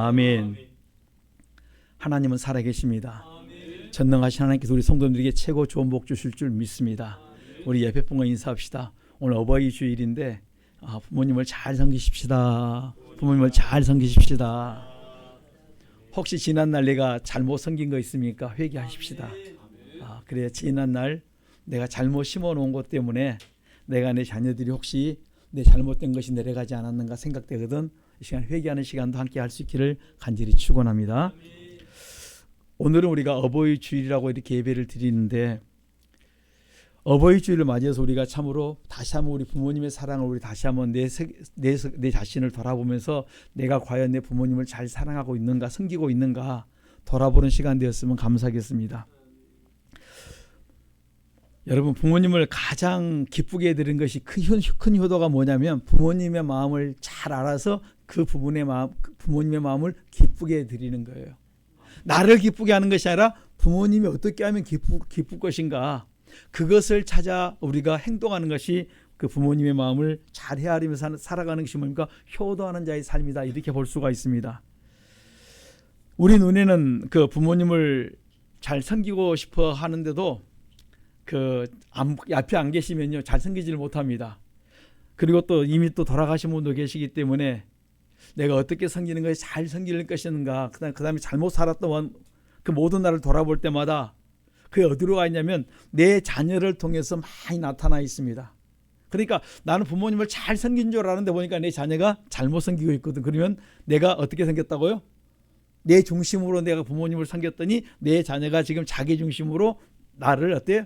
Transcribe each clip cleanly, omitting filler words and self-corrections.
아멘. 하나님은 살아계십니다. 전능하신 하나님께서 우리 성도들에게 최고 좋은 복 주실 줄 믿습니다. 우리 예배봉과 인사합시다. 오늘 어버이 주일인데 부모님을 잘 섬기십시다. 부모님을 잘 섬기십시다. 혹시 지난날 내가 잘못 섬긴 거 있습니까? 회개하십시다. 그래야 지난날 내가 잘못 심어놓은 것 때문에 내가 내 자녀들이 혹시 내 잘못된 것이 내려가지 않았는가 생각되거든. 이 시간 회개하는 시간도 함께 할 수 있기를 간절히 축원합니다. 오늘은 우리가 어버이 주일이라고 이렇게 예배를 드리는데, 어버이 주일을 맞이해서 우리가 참으로 다시 한번 우리 부모님의 사랑을 우리 다시 한번 내 자신을 돌아보면서 내가 과연 내 부모님을 잘 사랑하고 있는가, 섬기고 있는가 돌아보는 시간 되었으면 감사하겠습니다. 여러분, 부모님을 가장 기쁘게 해드리는 것이 큰 효도가 뭐냐면 부모님의 마음을 잘 알아서 그 부모님의 마음을 기쁘게 해드리는 거예요. 나를 기쁘게 하는 것이 아니라 부모님이 어떻게 하면 기쁠 것인가, 그것을 찾아 우리가 행동하는 것이 그 부모님의 마음을 잘 헤아리며 살아가는 것이 뭡니까? 효도하는 자의 삶이다, 이렇게 볼 수가 있습니다. 우리 눈에는 그 부모님을 잘 섬기고 싶어 하는데도 옆에 안 계시면요 잘 섬기지를 못합니다. 그리고 또 이미 또 돌아가신 분도 계시기 때문에 내가 어떻게 섬기는 것이 잘 섬길 것인가, 그 다음에 잘못 살았던 그 모든 날을 돌아볼 때마다 그게 어디로 가 있냐면 내 자녀를 통해서 많이 나타나 있습니다. 그러니까 나는 부모님을 잘 섬긴 줄 알았는데 보니까 내 자녀가 잘못 섬기고 있거든. 그러면 내가 어떻게 섬겼다고요? 내 중심으로 내가 부모님을 섬겼더니 내 자녀가 지금 자기 중심으로 나를 어때요?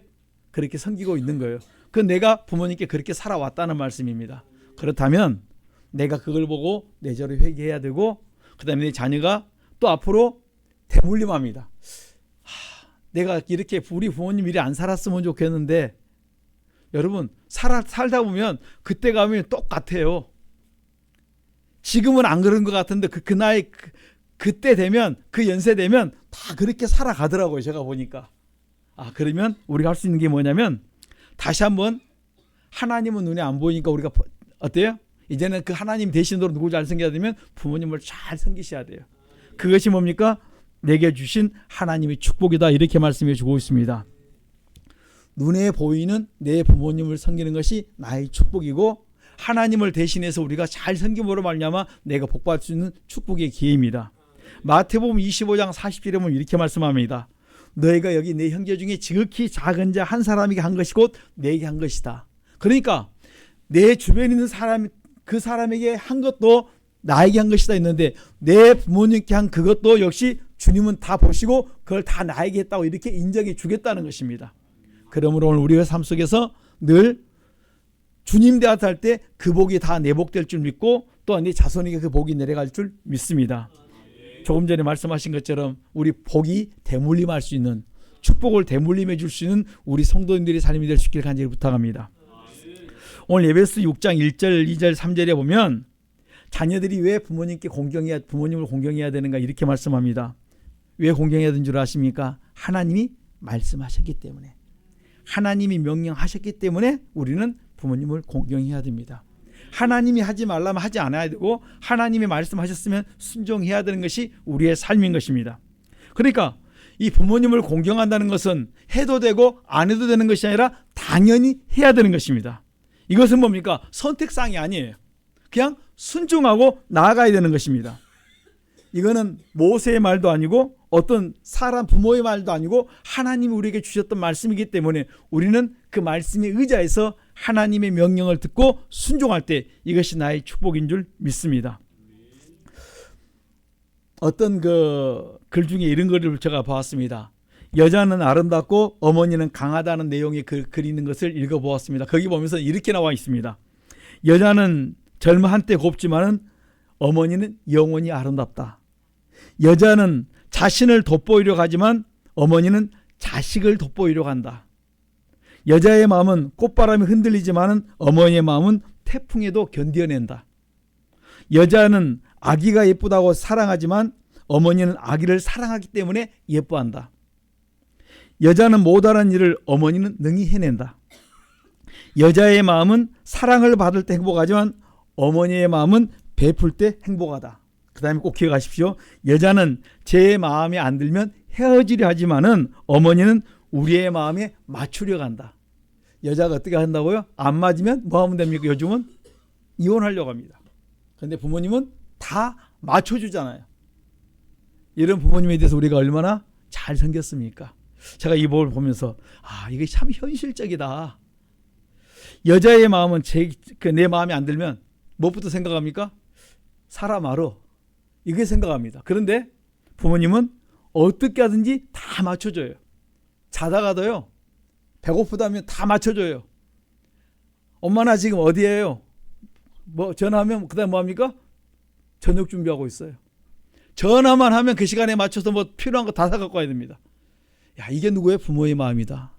그렇게 섬기고 있는 거예요. 그 내가 부모님께 그렇게 살아왔다는 말씀입니다. 그렇다면 내가 그걸 보고 내저로 회개해야 되고, 그 다음에 내 자녀가 또 앞으로 대물림합니다. 내가 이렇게 우리 부모님 일이 안 살았으면 좋겠는데, 여러분 살다 보면 그때 가면 똑같아요. 지금은 안 그런 것 같은데 그 나이 그때 되면, 그 연세 되면 다 그렇게 살아가더라고요. 제가 보니까. 그러면 우리가 할 수 있는 게 뭐냐면, 다시 한번 하나님은 눈에 안 보이니까 우리가 어때요? 이제는 그 하나님 대신으로 누구 잘 섬겨야 되면 부모님을 잘 섬기셔야 돼요. 그것이 뭡니까? 내게 주신 하나님의 축복이다, 이렇게 말씀해 주고 있습니다. 눈에 보이는 내 부모님을 섬기는 것이 나의 축복이고, 하나님을 대신해서 우리가 잘 섬김으로 말미암아 내가 복받을 수 있는 축복의 기회입니다. 마태복음 25장 40절에 보면 이렇게 말씀합니다. 너희가 여기 내 형제 중에 지극히 작은 자 한 사람에게 한 것이 곧 내게 한 것이다. 그러니까 내 주변에 있는 사람, 그 사람에게 한 것도 나에게 한 것이다 있는데, 내 부모님께 한 그것도 역시 주님은 다 보시고 그걸 다 나에게 했다고 이렇게 인정해 주겠다는 것입니다. 그러므로 오늘 우리의 삶 속에서 늘 주님 대하할 때 그 복이 다 내 복 될 줄 믿고, 또한 내 자손에게 그 복이 내려갈 줄 믿습니다. 조금 전에 말씀하신 것처럼 우리 복이 대물림할 수 있는, 축복을 대물림해 줄 수 있는 우리 성도님들의 삶이 될 수 있기를 간절히 부탁합니다. 오늘 에베소 6장 1절, 2절, 3절에 보면 자녀들이 왜 부모님을 공경해야 되는가 이렇게 말씀합니다. 왜 공경해야 되는 줄 아십니까? 하나님이 말씀하셨기 때문에, 하나님이 명령하셨기 때문에 우리는 부모님을 공경해야 됩니다. 하나님이 하지 말라면 하지 않아야 되고, 하나님이 말씀하셨으면 순종해야 되는 것이 우리의 삶인 것입니다. 그러니까 이 부모님을 공경한다는 것은 해도 되고 안 해도 되는 것이 아니라 당연히 해야 되는 것입니다. 이것은 뭡니까? 선택사항이 아니에요. 그냥 순종하고 나아가야 되는 것입니다. 이거는 모세의 말도 아니고 어떤 사람 부모의 말도 아니고 하나님이 우리에게 주셨던 말씀이기 때문에 우리는 그 말씀에 의지해서 하나님의 명령을 듣고 순종할 때 이것이 나의 축복인 줄 믿습니다. 어떤 글 중에 이런 글을 제가 보았습니다. 여자는 아름답고 어머니는 강하다는 내용의 글 있는 것을 읽어보았습니다. 거기 보면서 이렇게 나와 있습니다. 여자는 젊어 한때 곱지만은 어머니는 영원히 아름답다. 여자는 자신을 돋보이려 하지만 어머니는 자식을 돋보이려 한다. 여자의 마음은 꽃바람에 흔들리지만은 어머니의 마음은 태풍에도 견뎌낸다. 여자는 아기가 예쁘다고 사랑하지만 어머니는 아기를 사랑하기 때문에 예뻐한다. 여자는 못하는 일을 어머니는 능히 해낸다. 여자의 마음은 사랑을 받을 때 행복하지만 어머니의 마음은 베풀 때 행복하다. 그 다음에 꼭 기억하십시오. 여자는 제 마음에 안 들면 헤어지려 하지만은 어머니는 우리의 마음에 맞추려 한다. 여자가 어떻게 한다고요? 안 맞으면 뭐 하면 됩니까? 요즘은 이혼하려고 합니다. 그런데 부모님은 다 맞춰주잖아요. 이런 부모님에 대해서 우리가 얼마나 잘 생겼습니까? 제가 이 법을 보면서 이게 참 현실적이다. 여자의 마음은 내 마음에 안 들면 무엇부터 생각합니까? 사람아로 이게 생각합니다. 그런데 부모님은 어떻게 하든지 다 맞춰줘요. 자다가도요. 배고프다면 다 맞춰줘요. 엄마 나 지금 어디에요? 뭐 전화하면 그다음 뭐 합니까? 저녁 준비하고 있어요. 전화만 하면 그 시간에 맞춰서 뭐 필요한 거 다 사갖고 와야 됩니다. 야, 이게 누구의 부모의 마음이다.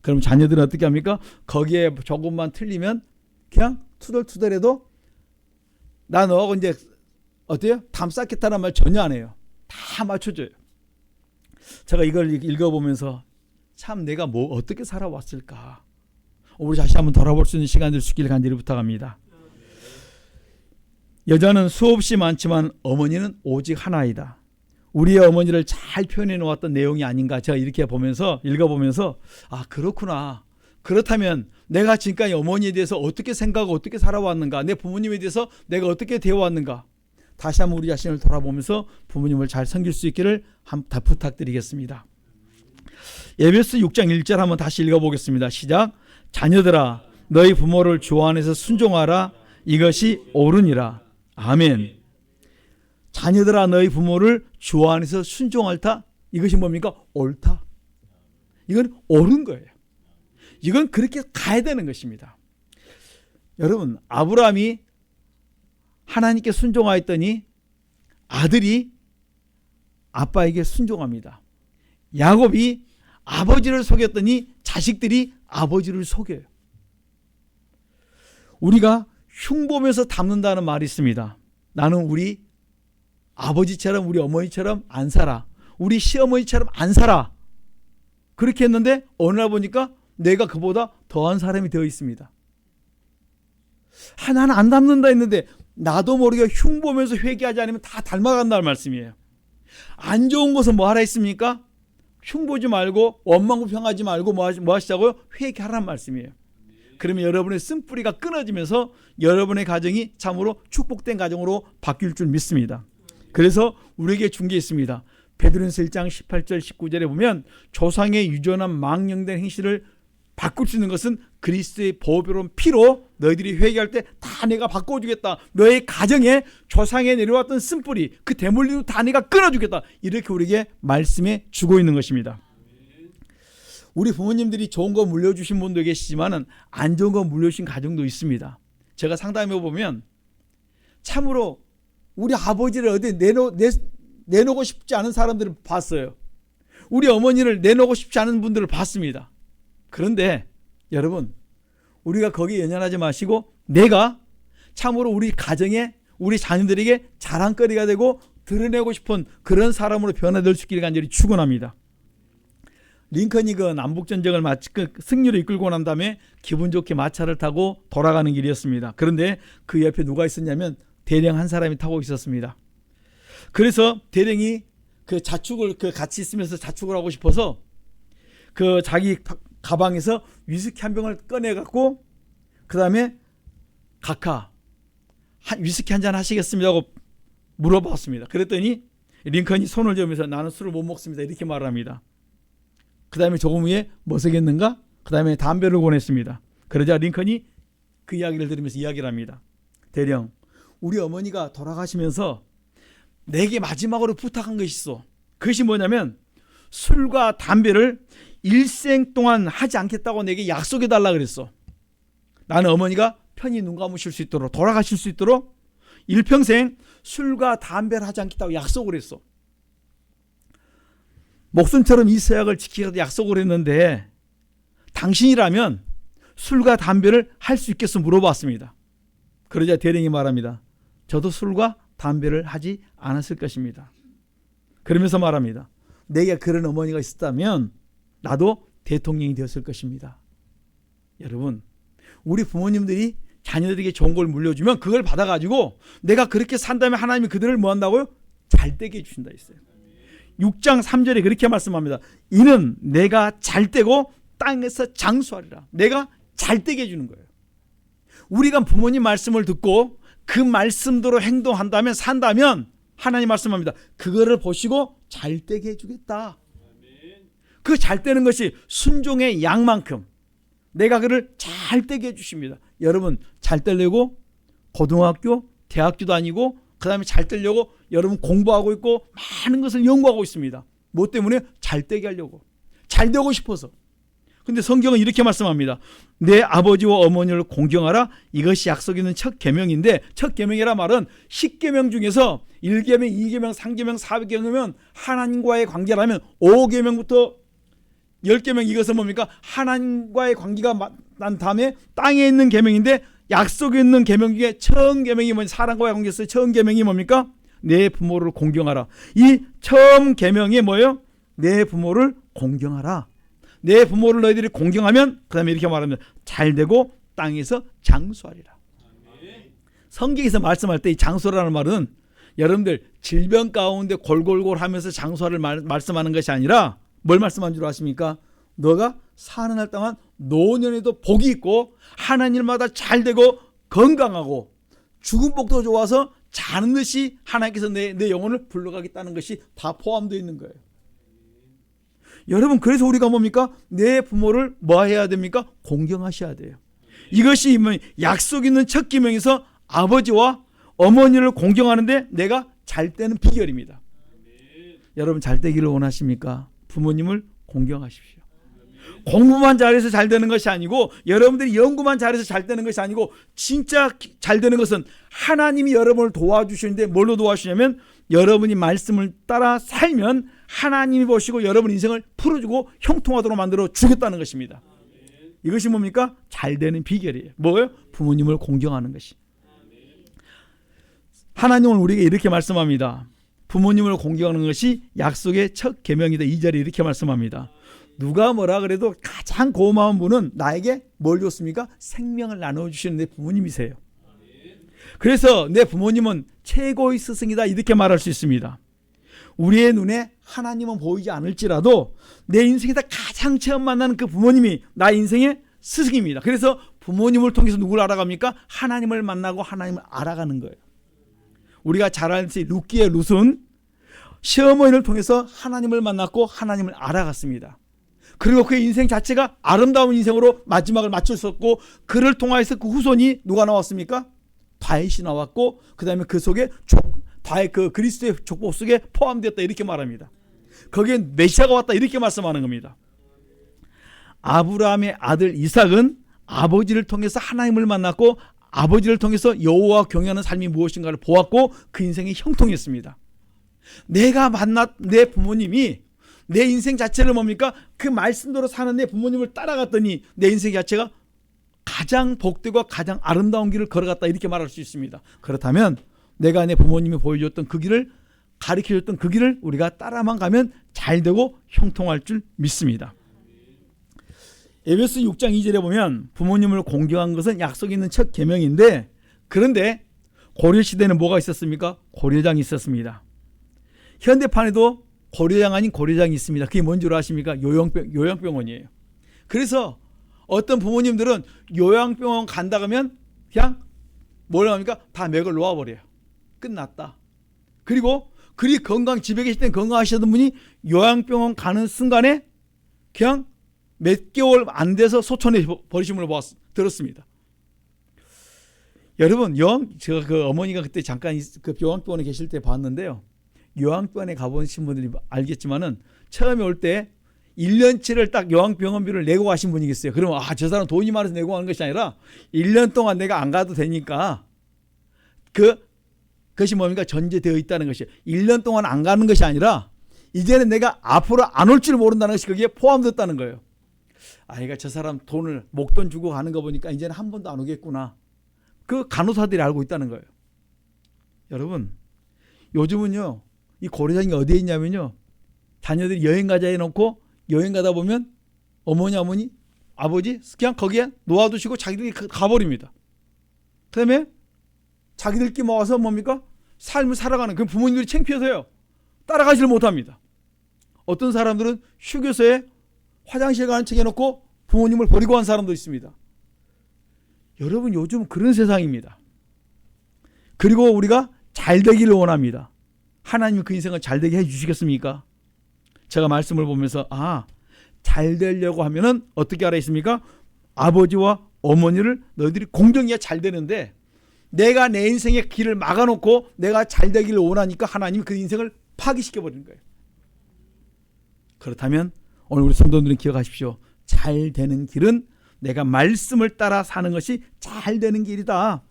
그럼 자녀들은 어떻게 합니까? 거기에 조금만 틀리면 그냥 투덜투덜해도 나 너하고 이제 어때요? 담쌓겠다는 말 전혀 안 해요. 다 맞춰줘요. 제가 이걸 읽어보면서 참 내가 어떻게 살아왔을까. 우리 다시 한번 돌아볼 수 있는 시간 될 수 있기를 간절히 부탁합니다. 여자는 수없이 많지만 어머니는 오직 하나이다. 우리의 어머니를 잘 표현해 놓았던 내용이 아닌가. 제가 이렇게 읽어보면서 그렇구나. 그렇다면 내가 지금까지 어머니에 대해서 어떻게 생각하고 어떻게 살아왔는가. 내 부모님에 대해서 내가 어떻게 되어왔는가. 다시 한번 우리 자신을 돌아보면서 부모님을 잘 섬길 수 있기를 다 부탁드리겠습니다. 에베소 6장 1절 한번 다시 읽어보겠습니다. 시작. 자녀들아 너희 부모를 주 안에서 순종하라. 이것이 옳으니라. 아멘. 자녀들아 너희 부모를 주 안에서 순종할다. 이것이 뭡니까? 옳다. 이건 옳은 거예요. 이건 그렇게 가야 되는 것입니다. 여러분 아브라함이 하나님께 순종하였더니 아들이 아빠에게 순종합니다. 야곱이 아버지를 속였더니 자식들이 아버지를 속여요. 우리가 흉보면서 닮는다는 말이 있습니다. 나는 우리 아버지처럼 우리 어머니처럼 안 살아. 우리 시어머니처럼 안 살아. 그렇게 했는데 어느 날 보니까 내가 그보다 더한 사람이 되어 있습니다. 나는 안 닮는다 했는데 나도 모르게 흉보면서 회개하지 않으면 다 닮아간다는 말씀이에요. 안 좋은 것은 뭐 하라 했습니까? 흉보지 말고 원망부평하지 말고 뭐 하시자고요? 회개하라는 말씀이에요. 그러면 여러분의 쓴뿌리가 끊어지면서 여러분의 가정이 참으로 축복된 가정으로 바뀔 줄 믿습니다. 그래서 우리에게 준 게 있습니다. 베드로전서 1장 18절 19절에 보면 조상의 유전한 망령된 행실을 바꿀 수 있는 것은 그리스도의 보배로운 피로 너희들이 회개할 때 다 내가 바꿔주겠다. 너의 가정에 조상에 내려왔던 쓴뿌리 그 대물림도 다 내가 끊어주겠다. 이렇게 우리에게 말씀해 주고 있는 것입니다. 우리 부모님들이 좋은 거 물려주신 분도 계시지만 안 좋은 거 물려주신 가정도 있습니다. 제가 상담해 보면 참으로 우리 아버지를 어디 내놓고 싶지 않은 사람들을 봤어요. 우리 어머니를 내놓고 싶지 않은 분들을 봤습니다. 그런데 여러분 우리가 거기에 연연하지 마시고 내가 참으로 우리 가정에 우리 자녀들에게 자랑거리가 되고 드러내고 싶은 그런 사람으로 변화될 수 있기를 간절히 축원합니다. 링컨이 그 남북전쟁을 승리로 이끌고 난 다음에 기분 좋게 마차를 타고 돌아가는 길이었습니다. 그런데 그 옆에 누가 있었냐면 대령 한 사람이 타고 있었습니다. 그래서 대령이 그 자축을 같이 있으면서 자축을 하고 싶어서 그 자기 가방에서 위스키 한 병을 꺼내 갖고 그 다음에 각하 위스키 한 잔 하시겠습니까 하고 물어봤습니다. 그랬더니 링컨이 손을 저으면서 나는 술을 못 먹습니다 이렇게 말합니다. 그 다음에 조금 후에 뭐 쓰겠는가? 그 다음에 담배를 권했습니다. 그러자 링컨이 그 이야기를 들으면서 이야기를 합니다. 대령 우리 어머니가 돌아가시면서 내게 마지막으로 부탁한 것이 있어. 그것이 뭐냐면 술과 담배를 일생 동안 하지 않겠다고 내게 약속해 달라 그랬어. 나는 어머니가 편히 눈 감으실 수 있도록 돌아가실 수 있도록 일평생 술과 담배를 하지 않겠다고 약속을 했어. 목숨처럼 이 서약을 지키겠다고 약속을 했는데 당신이라면 술과 담배를 할 수 있겠어 물어봤습니다. 그러자 대령이 말합니다. 저도 술과 담배를 하지 않았을 것입니다. 그러면서 말합니다. 내게 그런 어머니가 있었다면 나도 대통령이 되었을 것입니다. 여러분 우리 부모님들이 자녀들에게 좋은 걸 물려주면 그걸 받아가지고 내가 그렇게 산다면 하나님이 그들을 뭐 한다고요? 잘되게 해주신다 했어요. 6장 3절에 그렇게 말씀합니다. 이는 내가 잘되고 땅에서 장수하리라. 내가 잘되게 해주는 거예요. 우리가 부모님 말씀을 듣고 그 말씀대로 행동한다면 산다면 하나님 말씀합니다. 그거를 보시고 잘되게 해주겠다. 그 잘되는 것이 순종의 양만큼 내가 그를 잘되게 해주십니다. 여러분 잘되려고 고등학교, 대학교 다니고 그 다음에 잘되려고 여러분 공부하고 있고 많은 것을 연구하고 있습니다. 뭐 때문에? 잘되게 하려고. 잘되고 싶어서. 근데 성경은 이렇게 말씀합니다. 내 아버지와 어머니를 공경하라. 이것이 약속 있는 첫 계명인데, 첫 계명이라 말은 10계명 중에서 1계명, 2계명, 3계명, 4계명이면 하나님과의 관계라면 5계명부터 10계명, 이것은 뭡니까? 하나님과의 관계가 난 다음에 땅에 있는 계명인데 약속이 있는 계명 중에 처음 계명이 뭐냐? 사람과의 관계에서 처음 계명이 뭡니까? 내 부모를 공경하라. 이 처음 계명이 뭐예요? 내 부모를 공경하라. 내 부모를 너희들이 공경하면 그 다음에 이렇게 말합니다. 잘되고 땅에서 장수하리라. 성경에서 말씀할 때 이 장수라는 말은 여러분들 질병 가운데 골골골 하면서 장수하를 말씀하는 것이 아니라 뭘 말씀한 줄 아십니까? 너가 사는 날 동안 노년에도 복이 있고 하나님마다 잘되고 건강하고 죽은 복도 좋아서 자는 듯이 하나님께서 내 영혼을 불러가겠다는 것이 다 포함되어 있는 거예요. 여러분 그래서 우리가 뭡니까? 내 부모를 뭐 해야 됩니까? 공경하셔야 돼요. 이것이 약속 있는 첫 계명에서 아버지와 어머니를 공경하는데 내가 잘되는 비결입니다. 여러분 잘되기를 원하십니까? 부모님을 공경하십시오. 공부만 잘해서 잘되는 것이 아니고 여러분들이 연구만 잘해서 잘되는 것이 아니고 진짜 잘되는 것은 하나님이 여러분을 도와주시는데 뭘로 도와주시냐면 여러분이 말씀을 따라 살면 하나님이 보시고 여러분 인생을 풀어주고 형통하도록 만들어 주겠다는 것입니다. 이것이 뭡니까? 잘되는 비결이에요. 뭐예요? 부모님을 공경하는 것이. 하나님은 우리에게 이렇게 말씀합니다. 부모님을 공경하는 것이 약속의 첫 계명이다. 2절에 이렇게 말씀합니다. 누가 뭐라 그래도 가장 고마운 분은 나에게 뭘 줬습니까? 생명을 나눠주시는 내 부모님이세요. 그래서 내 부모님은 최고의 스승이다 이렇게 말할 수 있습니다. 우리의 눈에 하나님은 보이지 않을지라도 내 인생에서 가장 처음 만나는 그 부모님이 나의 인생의 스승입니다. 그래서 부모님을 통해서 누굴 알아갑니까? 하나님을 만나고 하나님을 알아가는 거예요. 우리가 잘 아는 룻기의 룻은 시어머니를 통해서 하나님을 만났고 하나님을 알아갔습니다. 그리고 그의 인생 자체가 아름다운 인생으로 마지막을 맞췄었고 그를 통하여서 그 후손이 누가 나왔습니까? 다윗이 나왔고 그 다음에 그 속에 그 그리스도의 족보 속에 포함되었다 이렇게 말합니다. 거기에 메시아가 왔다 이렇게 말씀하는 겁니다. 아브라함의 아들 이삭은 아버지를 통해서 하나님을 만났고 아버지를 통해서 여호와 경외하는 삶이 무엇인가를 보았고 그 인생이 형통했습니다. 내가 만난 내 부모님이 내 인생 자체를 뭡니까? 그 말씀대로 사는 내 부모님을 따라갔더니 내 인생 자체가 가장 복되고 가장 아름다운 길을 걸어갔다 이렇게 말할 수 있습니다. 그렇다면 내가 내 부모님이 보여줬던 그 길을 가르쳐줬던 그 길을 우리가 따라만 가면 잘되고 형통할 줄 믿습니다. 에베소 6장 2절에 보면 부모님을 공경한 것은 약속 있는 첫 계명인데 그런데 고려시대는 뭐가 있었습니까? 고려장이 있었습니다. 현대판에도 고려장 아닌 고려장이 있습니다. 그게 뭔 줄 아십니까? 요양병원이에요. 그래서 어떤 부모님들은 요양병원 간다 그러면 그냥 뭐라 합니까? 다 맥을 놓아버려요. 끝났다. 그리고 그리 집에 계실 때 건강하시던 분이 요양병원 가는 순간에 그냥 몇 개월 안 돼서 소천해 버리심을 들었습니다. 여러분, 제가 그 어머니가 그때 잠깐 그 요양병원에 계실 때 봤는데요. 요양병원에 가보신 분들이 알겠지만은 처음에 올 때 1년치를 딱 요양병원비를 내고 가신 분이 있어요. 그러면 저 사람 돈이 많아서 내고 가는 것이 아니라 1년 동안 내가 안 가도 되니까 그것이 뭡니까? 전제되어 있다는 것이에요. 1년 동안 안 가는 것이 아니라 이제는 내가 앞으로 안 올 줄 모른다는 것이 거기에 포함됐다는 거예요. 그러니까 저 사람 돈을 목돈 주고 가는 거 보니까 이제는 한 번도 안 오겠구나. 그 간호사들이 알고 있다는 거예요. 여러분, 요즘은요, 이 고려장이 어디에 있냐면요, 자녀들이 여행 가자 해놓고 여행 가다 보면 어머니, 아버지 그냥 거기에 놓아두시고 자기들이 가버립니다. 그다음에 자기들끼리 모아서 뭡니까? 삶을 살아가는 그 부모님들이 창피해서요. 따라가지를 못합니다. 어떤 사람들은 휴게소에 화장실 가는 책 해놓고 부모님을 버리고 간 사람도 있습니다. 여러분 요즘 그런 세상입니다. 그리고 우리가 잘 되기를 원합니다. 하나님이 그 인생을 잘 되게 해주시겠습니까? 제가 말씀을 보면서 잘 되려고 하면은 어떻게 하라 했습니까? 아버지와 어머니를 너희들이 공경해야 잘 되는데 내가 내 인생의 길을 막아놓고 내가 잘 되기를 원하니까 하나님이 그 인생을 파기시켜버리는 거예요. 그렇다면 오늘 우리 성도들은 기억하십시오. 잘 되는 길은 내가 말씀을 따라 사는 것이 잘 되는 길이다.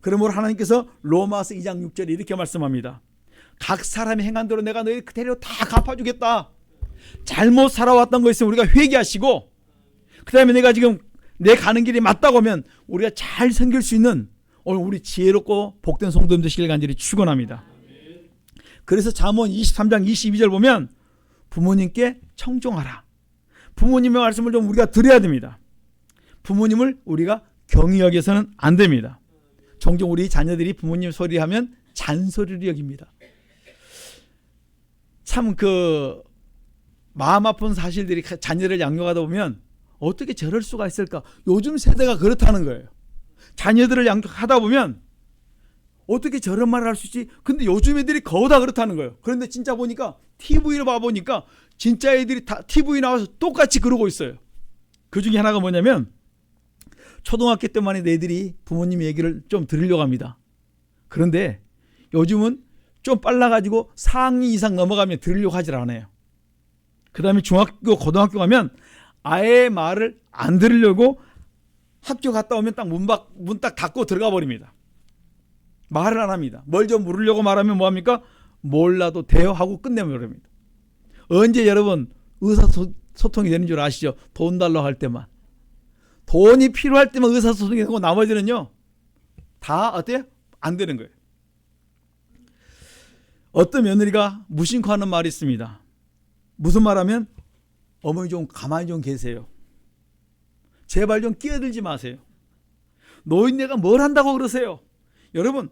그러므로 하나님께서 로마서 2장 6절에 이렇게 말씀합니다. 각 사람이 행한 대로 내가 너희 그대로 다 갚아주겠다. 잘못 살아왔던 거 있으면 우리가 회개하시고 그 다음에 내가 지금 내 가는 길이 맞다고 하면 우리가 잘 섬길 수 있는 오늘 우리 지혜롭고 복된 성도님 되시길 간절히 축원합니다. 그래서 잠언 23장 22절 보면 부모님께 청종하라. 부모님의 말씀을 좀 우리가 들어야 됩니다. 부모님을 우리가 경히 여겨서는 안 됩니다. 종종 우리 자녀들이 부모님 소리하면 잔소리를 여깁니다. 참 마음 아픈 사실들이 자녀를 양육하다 보면 어떻게 저럴 수가 있을까? 요즘 세대가 그렇다는 거예요. 자녀들을 양육하다 보면 어떻게 저런 말을 할 수 있지? 근데 요즘 애들이 거의 다 그렇다는 거예요. 그런데 진짜 보니까 TV를 봐보니까 진짜 애들이 다 TV 나와서 똑같이 그러고 있어요. 그 중에 하나가 뭐냐면 초등학교 때만 해도 애들이 부모님 얘기를 좀 들으려고 합니다. 그런데 요즘은 좀 빨라가지고 4학년 이상 넘어가면 들으려고 하질 않아요. 그 다음에 중학교, 고등학교 가면 아예 말을 안 들으려고 학교 갔다 오면 딱 문 딱 닫고 들어가 버립니다. 말을 안 합니다. 뭘 좀 물으려고 말하면 뭐합니까? 몰라도 돼요 하고 끝내버립니다. 언제 여러분 의사소통이 되는 줄 아시죠? 돈 달라고 할 때만. 돈이 필요할 때만 의사소통이 되고 나머지는요 다 어때요? 안 되는 거예요. 어떤 며느리가 무심코 하는 말이 있습니다. 무슨 말하면 어머니 좀 가만히 좀 계세요. 제발 좀 끼어들지 마세요. 노인네가 뭘 한다고 그러세요? 여러분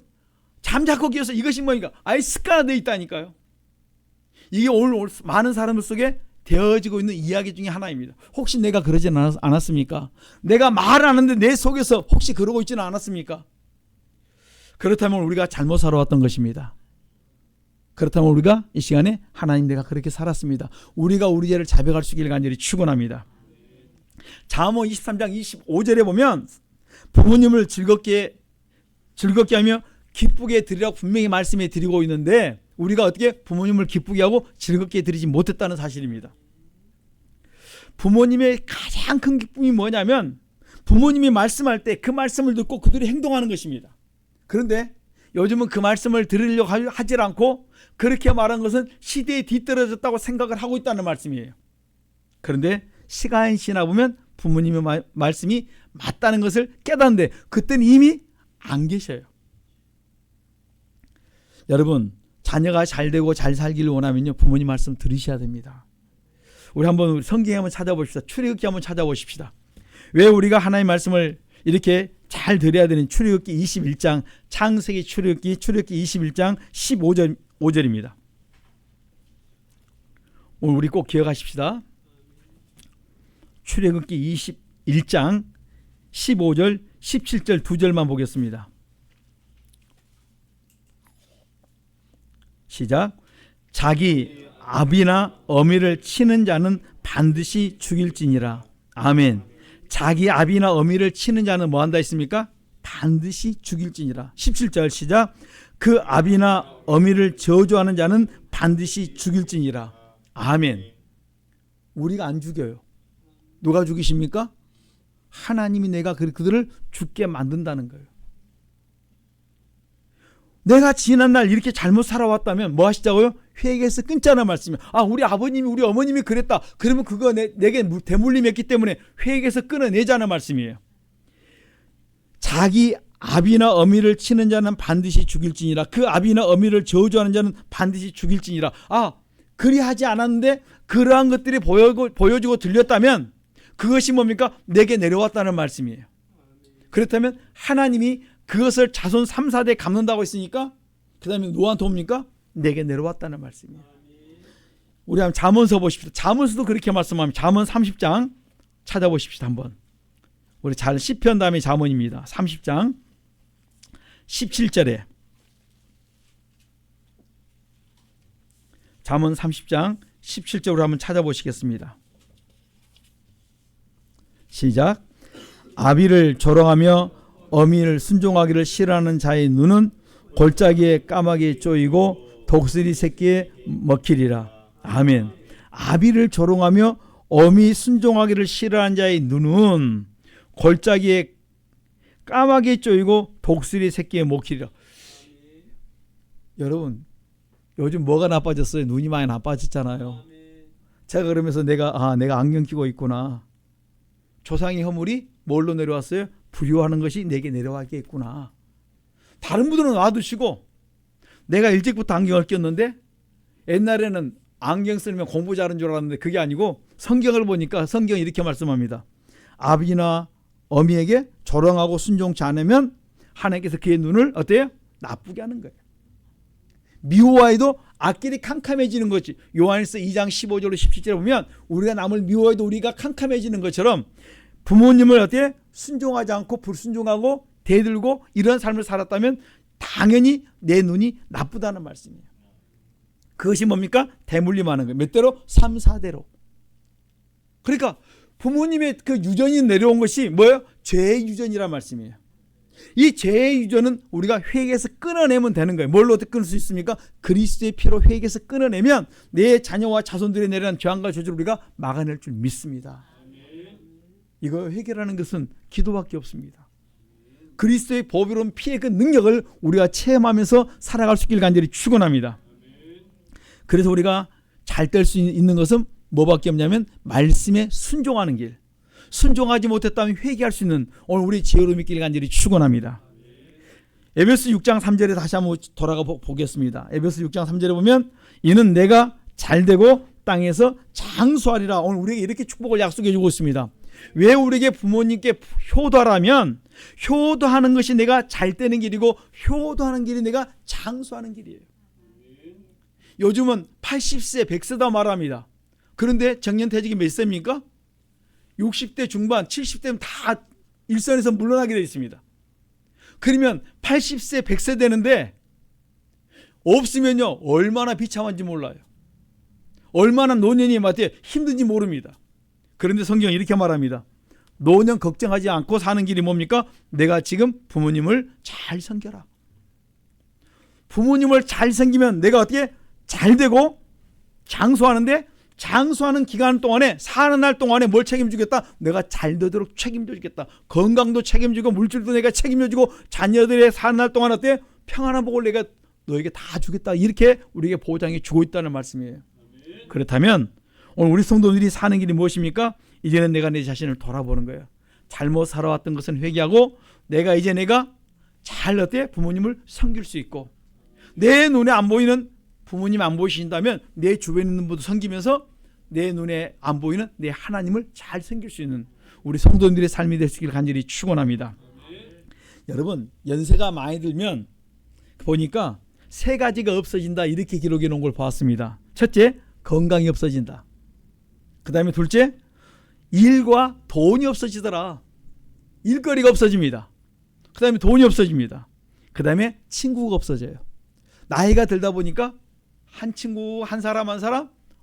잠자코 끼어서 이것이 뭐니까 아예 습관화되어 있다니까요. 이게 오늘 많은 사람들 속에 되어지고 있는 이야기 중에 하나입니다. 혹시 내가 그러지 않았습니까? 내가 말 안 하는데 내 속에서 혹시 그러고 있지는 않았습니까? 그렇다면 우리가 잘못 살아왔던 것입니다. 그렇다면 우리가 이 시간에 하나님 내가 그렇게 살았습니다. 우리가 우리 죄를 자백할 수 있기를 간절히 축원합니다. 잠언 23장 25절에 보면 부모님을 즐겁게 하며 기쁘게 드리라고 분명히 말씀해 드리고 있는데 우리가 어떻게 부모님을 기쁘게 하고 즐겁게 드리지 못했다는 사실입니다. 부모님의 가장 큰 기쁨이 뭐냐면 부모님이 말씀할 때 그 말씀을 듣고 그들이 행동하는 것입니다. 그런데 요즘은 그 말씀을 들으려고 하질 않고 그렇게 말한 것은 시대에 뒤떨어졌다고 생각을 하고 있다는 말씀이에요. 그런데 시간이 지나 보면 부모님의 말씀이 맞다는 것을 깨닫는데 그때는 이미 안 계셔요. 여러분 자녀가 잘 되고 잘 살기를 원하면요 부모님 말씀 들으셔야 됩니다. 우리 한번 성경에 한번 찾아봅시다. 출애굽기 한번 찾아보십시다. 왜 우리가 하나님의 말씀을 이렇게 잘 들어야 되는 출애굽기 21장 창세기 출애굽기 21장 15절입니다. 오늘 우리 꼭 기억하십시다. 출애굽기 21장 15절 17절 두 절만 보겠습니다. 시작. 자기 아비나 어미를 치는 자는 반드시 죽일지니라. 아멘. 자기 아비나 어미를 치는 자는 뭐 한다 했습니까? 반드시 죽일지니라. 17절 시작. 그 아비나 어미를 저주하는 자는 반드시 죽일지니라. 아멘. 우리가 안 죽여요. 누가 죽이십니까? 하나님이 내가 그들을 죽게 만든다는 거예요. 내가 지난날 이렇게 잘못 살아왔다면 뭐 하시자고요? 회개해서 끊자는 말씀이에요. 우리 아버님이 우리 어머님이 그랬다. 그러면 그거 내게 대물림이 했기 때문에 회개해서 끊어내자는 말씀이에요. 자기 아비나 어미를 치는 자는 반드시 죽일지니라. 그 아비나 어미를 저주하는 자는 반드시 죽일지니라. 그리하지 않았는데 그러한 것들이 보여주고 들렸다면 그것이 뭡니까? 내게 내려왔다는 말씀이에요. 그렇다면 하나님이 그것을 자손 3, 4대 갚는다고 했으니까 그 다음에 누구한테 옵니까? 내게 내려왔다는 말씀이에요. 우리 한번 잠언서 보십시오. 잠언서도 그렇게 말씀합니다. 잠언 30장 찾아보십시오. 한번. 우리 잘 시편 다음에 잠언입니다. 30장 17절에 잠언 30장 17절로 한번 찾아보시겠습니다. 시작. 아비를 조롱하며 어미를 순종하기를 싫어하는 자의 눈은 골짜기에 까마귀에 쪼이고 독수리 새끼에 먹히리라. 아멘. 아비를 조롱하며 어미 순종하기를 싫어하는 자의 눈은 골짜기에 까마귀에 쪼이고 독수리 새끼에 먹히리라. 여러분, 요즘 뭐가 나빠졌어요? 눈이 많이 나빠졌잖아요. 제가 그러면서 내가 안경 끼고 있구나. 조상의 허물이 뭘로 내려왔어요? 불효하는 것이 내게 내려와게 있구나. 다른 분들은 놔두시고 내가 일찍부터 안경을 꼈는데 옛날에는 안경 쓰면 공부 잘하는 줄 알았는데 그게 아니고 성경을 보니까 성경이 이렇게 말씀합니다. 아비나 어미에게 조롱하고 순종치 않으면 하나님께서 그의 눈을 어때요? 나쁘게 하는 거예요. 미워해도 앞길이 캄캄해지는 거지. 요한일서 2장 15절로 17절에 보면 우리가 남을 미워해도 우리가 캄캄해지는 것처럼 부모님을 어떻게 순종하지 않고 불순종하고 대들고 이런 삶을 살았다면 당연히 내 눈이 나쁘다는 말씀이에요. 그것이 뭡니까? 대물림하는 거예요. 몇 대로? 3, 4대로. 그러니까 부모님의 그 유전이 내려온 것이 뭐예요? 죄의 유전이란 말씀이에요. 이 죄의 유전은 우리가 회개해서 끊어내면 되는 거예요. 뭘로 어떻게 끊을 수 있습니까? 그리스도의 피로 회개해서 끊어내면 내 자녀와 자손들이 내려간 죄악과 저주를 우리가 막아낼 줄 믿습니다. 이거 해결하는 것은 기도밖에 없습니다. 그리스도의 보배로운 피의 그 능력을 우리가 체험하면서 살아갈 수 있길 간절히 축원합니다. 그래서 우리가 잘 될 수 있는 것은 뭐밖에 없냐면 말씀에 순종하는 길. 순종하지 못했다면 회개할 수 있는 오늘 우리 지혜로움 있길 간절히 축원합니다. 에베소 6장 3절에 다시 한번 돌아가 보겠습니다. 에베소 6장 3절에 보면 이는 내가 잘되고 땅에서 장수하리라. 오늘 우리에게 이렇게 축복을 약속해 주고 있습니다. 왜 우리에게 부모님께 효도하라면 효도하는 것이 내가 잘 되는 길이고 효도하는 길이 내가 장수하는 길이에요. 요즘은 80세 100세다 말합니다. 그런데 정년퇴직이 몇 세입니까? 60대 중반 70대면 다 일선에서 물러나게 되어 있습니다. 그러면 80세 100세 되는데 없으면요 얼마나 비참한지 몰라요. 얼마나 노년이 맞대 힘든지 모릅니다. 그런데 성경은 이렇게 말합니다. 노년 걱정하지 않고 사는 길이 뭡니까? 내가 지금 부모님을 잘 섬겨라. 부모님을 잘 섬기면 내가 어떻게 잘 되고 장수하는데 장수하는 기간 동안에 사는 날 동안에 뭘 책임지겠다? 내가 잘 되도록 책임져주겠다. 건강도 책임지고 물질도 내가 책임져주고 자녀들의 사는 날 동안 어때? 평안한 복을 내가 너에게 다 주겠다. 이렇게 우리에게 보장해 주고 있다는 말씀이에요. 그렇다면 오늘 우리 성도들이 사는 길이 무엇입니까? 이제는 내가 내 자신을 돌아보는 거예요. 잘못 살아왔던 것은 회개하고 내가 잘 어때? 부모님을 섬길 수 있고 내 눈에 안 보이는 부모님 안 보이신다면 내 주변에 있는 분도 섬기면서 내 눈에 안 보이는 내 하나님을 잘 섬길 수 있는 우리 성도들의 삶이 되시길 간절히 축원합니다. 여러분 연세가 많이 들면 보니까 세 가지가 없어진다 이렇게 기록해 놓은 걸 봤습니다. 첫째, 건강이 없어진다. 그 다음에 둘째, 일과 돈이 없어지더라. 일거리가 없어집니다. 그 다음에 돈이 없어집니다. 그 다음에 친구가 없어져요. 나이가 들다 보니까 한 친구 한 사람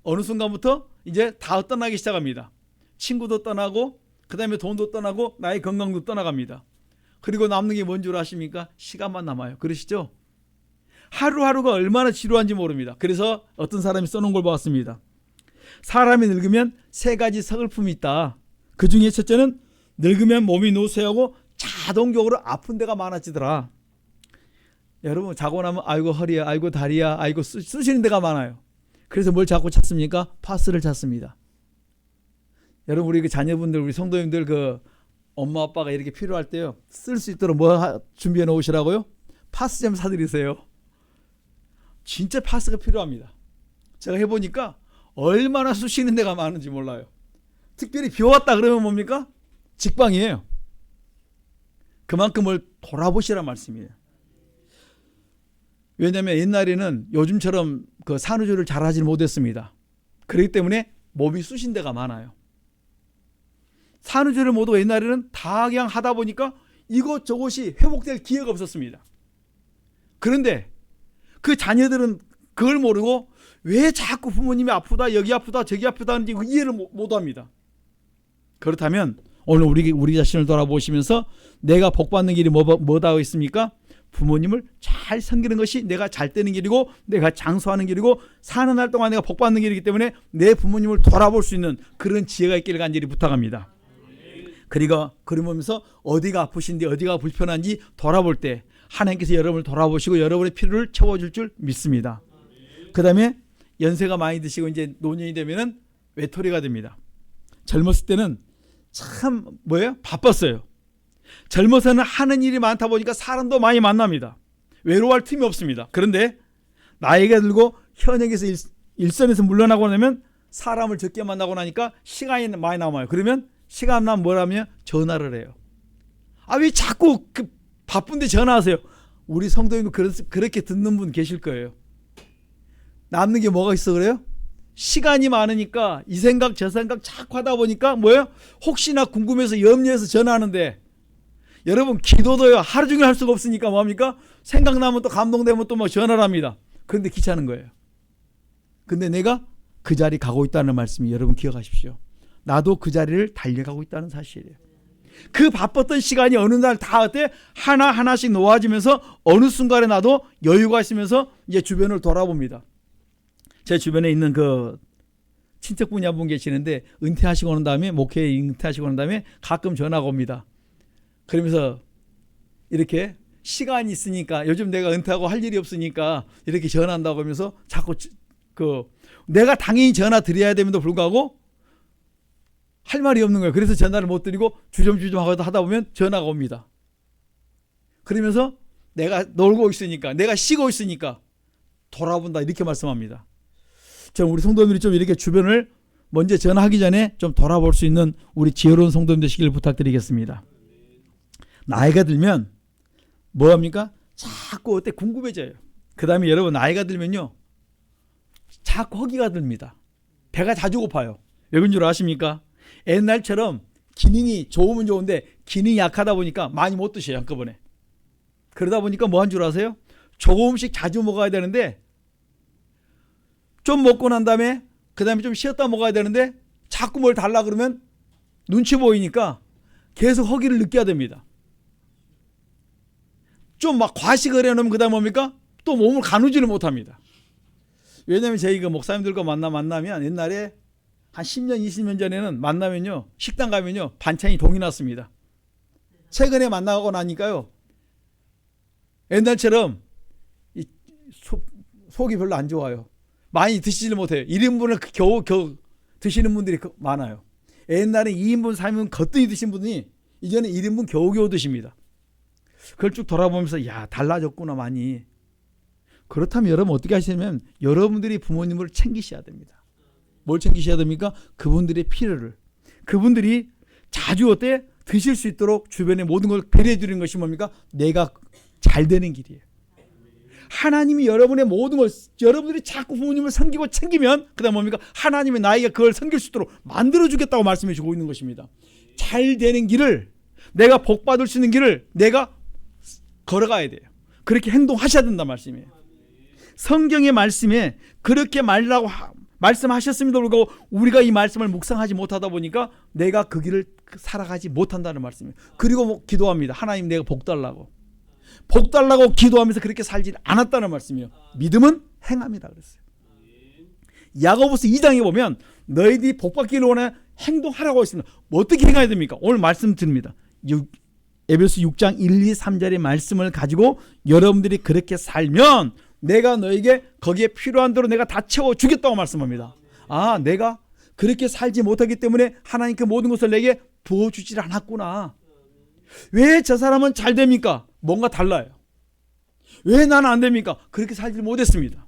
어느 순간부터 이제 다 떠나기 시작합니다. 친구도 떠나고 그 다음에 돈도 떠나고 나의 건강도 떠나갑니다. 그리고 남는 게 뭔 줄 아십니까? 시간만 남아요. 그러시죠? 하루하루가 얼마나 지루한지 모릅니다. 그래서 어떤 사람이 써놓은 걸 봤습니다. 사람이 늙으면 세 가지 서글픔이 있다. 그 중에 첫째는 늙으면 몸이 노쇠하고 자동적으로 아픈 데가 많아지더라. 여러분 자고 나면 아이고 허리야 아이고 다리야 아이고 쑤시는 데가 많아요. 그래서 뭘 자꾸 찾습니까? 파스를 찾습니다. 여러분 우리 그 자녀분들 우리 성도님들 그 엄마 아빠가 이렇게 필요할 때요 쓸 수 있도록 뭐 준비해 놓으시라고요? 파스 좀 사드리세요. 진짜 파스가 필요합니다. 제가 해보니까 얼마나 쑤시는 데가 많은지 몰라요. 특별히 비 왔다 그러면 뭡니까? 직방이에요. 그만큼을 돌아보시란 말씀이에요. 왜냐하면 옛날에는 요즘처럼 그 산후조리를 잘 하지 못했습니다. 그렇기 때문에 몸이 쑤신 데가 많아요. 산후조리를 모두 옛날에는 다 그냥 하다 보니까 이것저것이 회복될 기회가 없었습니다. 그런데 그 자녀들은 그걸 모르고 왜 자꾸 부모님이 아프다 여기 아프다 저기 아프다 하는지 이해를 못합니다. 그렇다면 오늘 우리 자신을 돌아보시면서 내가 복받는 길이 뭐다 있습니까? 부모님을 잘 섬기는 것이 내가 잘 되는 길이고 내가 장수하는 길이고 사는 날 동안 내가 복받는 길이기 때문에 내 부모님을 돌아볼 수 있는 그런 지혜가 있기를 간절히 부탁합니다. 그러면서 어디가 아프신지 어디가 불편한지 돌아볼 때 하나님께서 여러분을 돌아보시고 여러분의 필요를 채워줄 줄 믿습니다. 그 다음에 연세가 많이 드시고 이제 노년이 되면은 외톨이가 됩니다. 젊었을 때는 참 바빴어요. 젊어서는 하는 일이 많다 보니까 사람도 많이 만납니다. 외로워할 틈이 없습니다. 그런데 나이가 들고 현역에서 일선에서 물러나고 나면 사람을 적게 만나고 나니까 시간이 많이 남아요. 그러면 시간 나면 뭐라면 전화를 해요. 왜 자꾸 바쁜데 전화하세요? 우리 성도님도 그렇게 듣는 분 계실 거예요. 남는 게 뭐가 있어 그래요? 시간이 많으니까 이 생각 저 생각 자꾸 하다 보니까 혹시나 궁금해서 염려해서 전화하는데 여러분 기도도요 하루 종일 할 수가 없으니까 뭡니까? 생각나면 또 감동되면 또 전화를 합니다. 그런데 귀찮은 거예요. 근데 내가 그 자리 가고 있다는 말씀이 여러분 기억하십시오. 나도 그 자리를 달려가고 있다는 사실이에요. 그 바빴던 시간이 어느 날 다 어때? 하나하나씩 놓아지면서 어느 순간에 나도 여유가 있으면서 이제 주변을 돌아봅니다. 제 주변에 있는 그 친척분이 한 분 계시는데 은퇴하시고 난 다음에 목회에 은퇴하시고 난 다음에 가끔 전화가 옵니다. 그러면서 이렇게 시간이 있으니까 요즘 내가 은퇴하고 할 일이 없으니까 이렇게 전화한다고 하면서 자꾸 내가 당연히 전화 드려야 됨에도 불구하고 할 말이 없는 거예요. 그래서 전화를 못 드리고 주저주저 하다 보면 전화가 옵니다. 그러면서 내가 놀고 있으니까 내가 쉬고 있으니까 돌아본다 이렇게 말씀합니다. 좀 우리 성도님들이 좀 이렇게 주변을 먼저 전화하기 전에 좀 돌아볼 수 있는 우리 지혜로운 성도님 되시길 부탁드리겠습니다. 나이가 들면 뭐합니까? 자꾸 어때 궁금해져요. 그 다음에 여러분 나이가 들면요 자꾸 허기가 듭니다. 배가 자주 고파요. 왜 그런 줄 아십니까? 옛날처럼 기능이 좋으면 좋은데 기능이 약하다 보니까 많이 못 드셔요 한꺼번에. 그러다 보니까 뭐 한 줄 아세요? 조금씩 자주 먹어야 되는데 좀 먹고 난 다음에 그 다음에 좀 쉬었다 먹어야 되는데 자꾸 뭘 달라 그러면 눈치 보이니까 계속 허기를 느껴야 됩니다. 좀 막 과식을 해놓으면 그 다음에 뭡니까? 또 몸을 가누지를 못합니다. 왜냐하면 저희 그 목사님들과 만나면 옛날에 한 10년 20년 전에는 만나면요 식당 가면요 반찬이 동이 났습니다. 최근에 만나고 나니까요 옛날처럼 속이 별로 안 좋아요. 많이 드시지를 못해요. 1인분을 겨우 드시는 분들이 많아요. 옛날에 2인분 3인분 거뜬히 드신 분이 이제는 1인분 겨우겨우 드십니다. 그걸 쭉 돌아보면서 야 달라졌구나 많이. 그렇다면 여러분 어떻게 하시냐면 여러분들이 부모님을 챙기셔야 됩니다. 뭘 챙기셔야 됩니까? 그분들의 필요를. 그분들이 자주 어때? 드실 수 있도록 주변의 모든 걸 배려해 주는 것이 뭡니까? 내가 잘 되는 길이에요. 하나님이 여러분의 모든 걸 여러분들이 자꾸 부모님을 섬기고 챙기면 그 다음 뭡니까? 하나님의 나에게 그걸 섬길 수 있도록 만들어 주겠다고 말씀해 주고 있는 것입니다. 잘 되는 길을 내가 복 받을 수 있는 길을 내가 걸어가야 돼요. 그렇게 행동하셔야 된다 말씀이에요. 성경의 말씀에 그렇게 말라고 말씀하셨음에도 불구하고 우리가 이 말씀을 묵상하지 못하다 보니까 내가 그 길을 살아가지 못한다는 말씀이에요. 그리고 기도합니다. 하나님 내가 복 달라고. 복 달라고 기도하면서 그렇게 살지 않았다는 말씀이에요. 믿음은 행함이다 그랬어요. 야고보서 2장에 보면 너희들이 복 받기를 원해 행동하라고 했습니다. 뭐 어떻게 행해야 됩니까? 오늘 말씀 드립니다. 에베소 6장 1, 2, 3절의 말씀을 가지고 여러분들이 그렇게 살면 내가 너에게 거기에 필요한 대로 내가 다 채워주겠다고 말씀합니다. 내가 그렇게 살지 못하기 때문에 하나님 그 모든 것을 내게 부어주질 않았구나. 왜 저 사람은 잘 됩니까? 뭔가 달라요. 왜 나는 안 됩니까? 그렇게 살지 못했습니다.